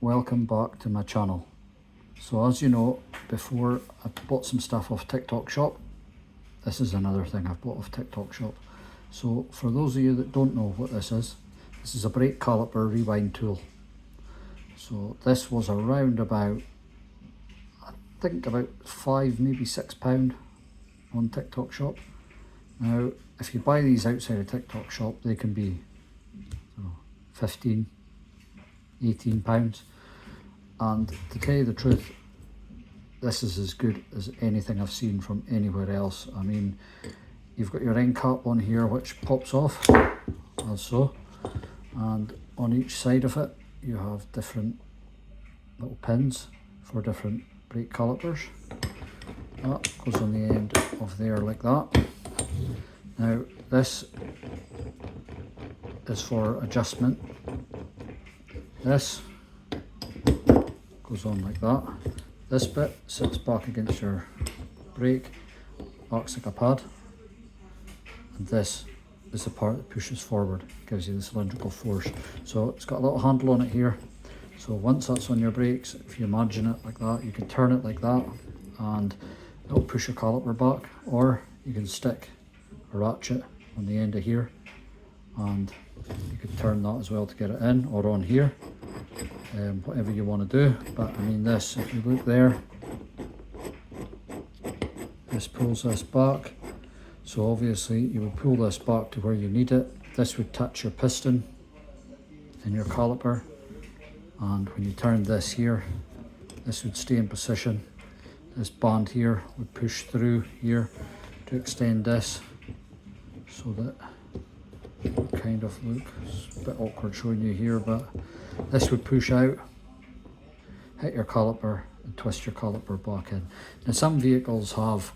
welcome back to my channel. So as you know, before I bought some stuff off TikTok Shop. This is another thing I've bought off TikTok Shop. So for those of you that don't know what this is a brake caliper rewind tool. So this was around about, I think about £5, maybe £6 on TikTok Shop. Now if you buy these outside of TikTok Shop, they can be 15, £18. And to tell you the truth, this is as good as anything I've seen from anywhere else. I mean, you've got your end cap on here which pops off, as so, and on each side of it you have different little pins for different brake calipers. That goes on the end of there like that. Now this is for adjustment. This goes on like that. This bit sits back against your brake, acts like a pad, and this is the part that pushes forward, gives you the cylindrical force. So it's got a little handle on it here, so once that's on your brakes, if you imagine it like that, you can turn it like that and it'll push your caliper back, or you can stick a ratchet on the end of here and you could turn that as well to get it in or on here. Whatever you want to do, but I mean this, if you look there, this pulls this back, so obviously you would pull this back to where you need it. This would touch your piston in your caliper, and when you turn this here, this would stay in position. This band here would push through here to extend this, so that kind of look, it's a bit awkward showing you here, but this would push out, hit your caliper and twist your caliper back in. Now some vehicles have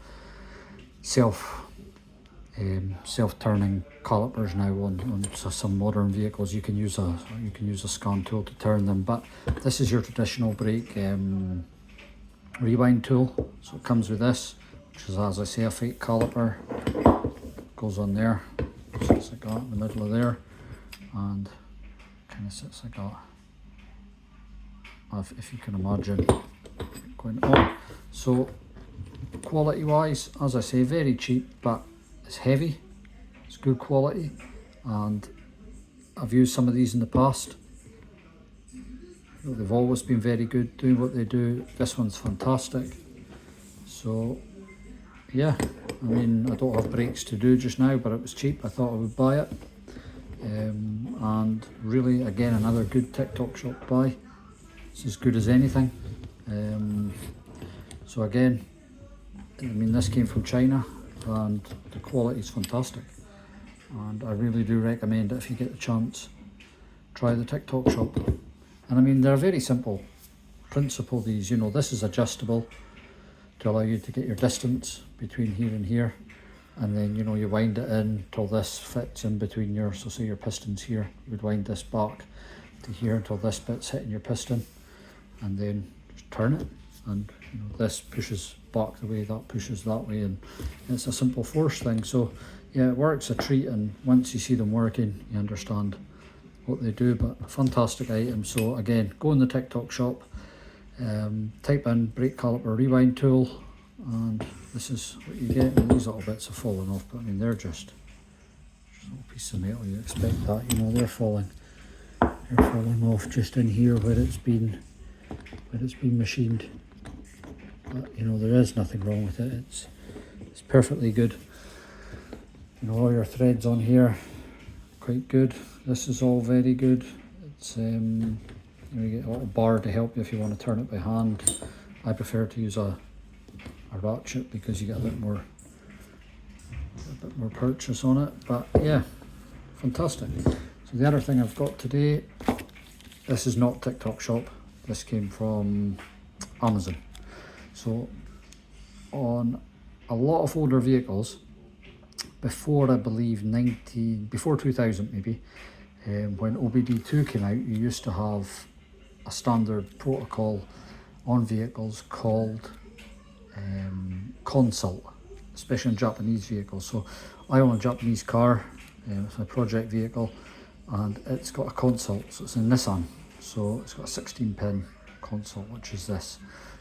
self-turning calipers now on some modern vehicles. You can use a scan tool to turn them, but this is your traditional brake rewind tool. So it comes with this, which is, as I say, a fake caliper. Goes on there, sits like that in the middle of there, and kind of sits like that, if you can imagine going on. So quality wise, as I say, very cheap, but it's heavy, it's good quality, and I've used some of these in the past. They've always been very good doing what they do. This one's fantastic. So yeah, I mean, I don't have brakes to do just now, but it was cheap, I thought I would buy it. And really, again, another good TikTok Shop buy. It's as good as anything. So again, I mean, this came from China and the quality is fantastic, and I really do recommend it if you get the chance. Try the TikTok Shop. And I mean, they're a very simple principle, these, you know, this is adjustable to allow you to get your distance between here and here, and then, you know, you wind it in till this fits in between your, so say your piston's here, you would wind this back to here until this bit's hitting your piston, and then just turn it, and you know, this pushes back the way, that pushes that way, and it's a simple force thing. So yeah, it works a treat, and once you see them working, you understand what they do. But a fantastic item. So again, go in the TikTok Shop, type in brake caliper rewind tool, and this is what you get. And these little bits have fallen off, but I mean, they're just a little piece of metal, you expect that, you know, they're falling off just in here where it's been machined. But you know, there is nothing wrong with it, it's perfectly good. You know, all your threads on here, quite good. This is all very good. It's you know, you get a little bar to help you if you want to turn it by hand. I prefer to use a ratchet because you get a bit more purchase on it. But yeah, fantastic. So the other thing I've got today, this is not TikTok Shop, this came from Amazon. So on a lot of older vehicles, before I believe before 2000 maybe, when OBD2 came out, you used to have a standard protocol on vehicles called consult, especially in Japanese vehicles. So I own a Japanese car, it's a project vehicle, and it's got a consult, so it's a Nissan. So it's got a 16-pin console, which is this.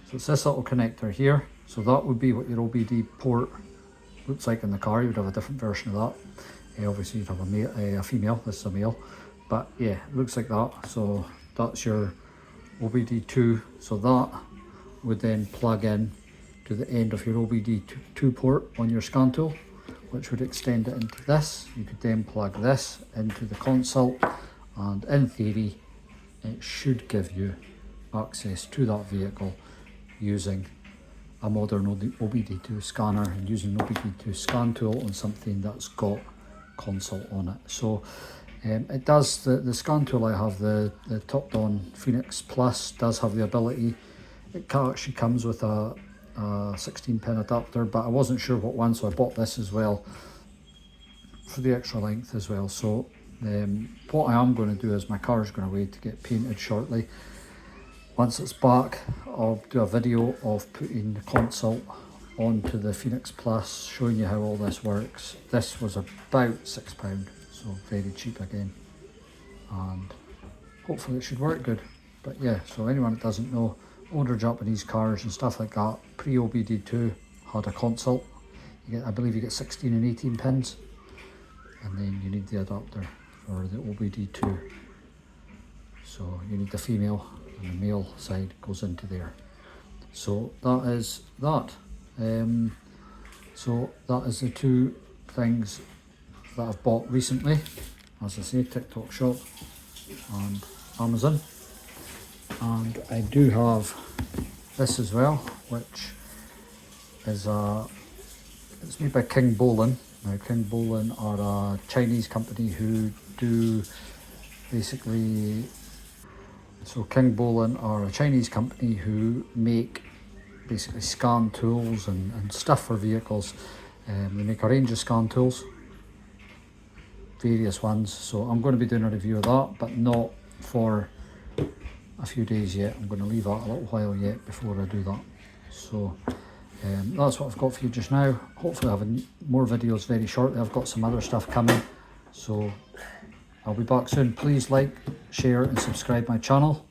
So it's this little connector here. So that would be what your OBD port looks like in the car. You would have a different version of that. Obviously you'd have a female, this is a male. But yeah, it looks like that. So that's your OBD2. So that would then plug in to the end of your OBD2 port on your scan tool, which would extend it into this. You could then plug this into the console, and in theory it should give you access to that vehicle using a modern OBD2 scanner and using an OBD2 scan tool on something that's got console on it. So it does, the scan tool I have, the Topdon Phoenix Plus, does have the ability. It actually comes with a 16-pin adapter, but I wasn't sure what one, so I bought this as well for the extra length as well. So what I am going to do is my car is going away to get painted shortly. Once it's back, I'll do a video of putting the console onto the Phoenix Plus, showing you how all this works. This was about £6, so very cheap again, and hopefully it should work good. But yeah, so anyone that doesn't know, older Japanese cars and stuff like that, pre-OBD2 had a console. I believe you get 16 and 18 pins, and then you need the adapter for the OBD2. So you need the female, and the male side goes into there. So that is that. So that is the two things that I've bought recently. As I say, TikTok Shop and Amazon. And I do have this as well, which is it's made by King Bolin. Now King Bolin are a Chinese company who do basically, so King Bolin are a Chinese company who make basically scan tools and stuff for vehicles. They make a range of scan tools, various ones. So I'm going to be doing a review of that, but not for a few days yet. I'm going to leave that a little while yet before I do that. So that's what I've got for you just now. Hopefully I'll have more videos very shortly. I've got some other stuff coming, so I'll be back soon. Please like, share and subscribe my channel.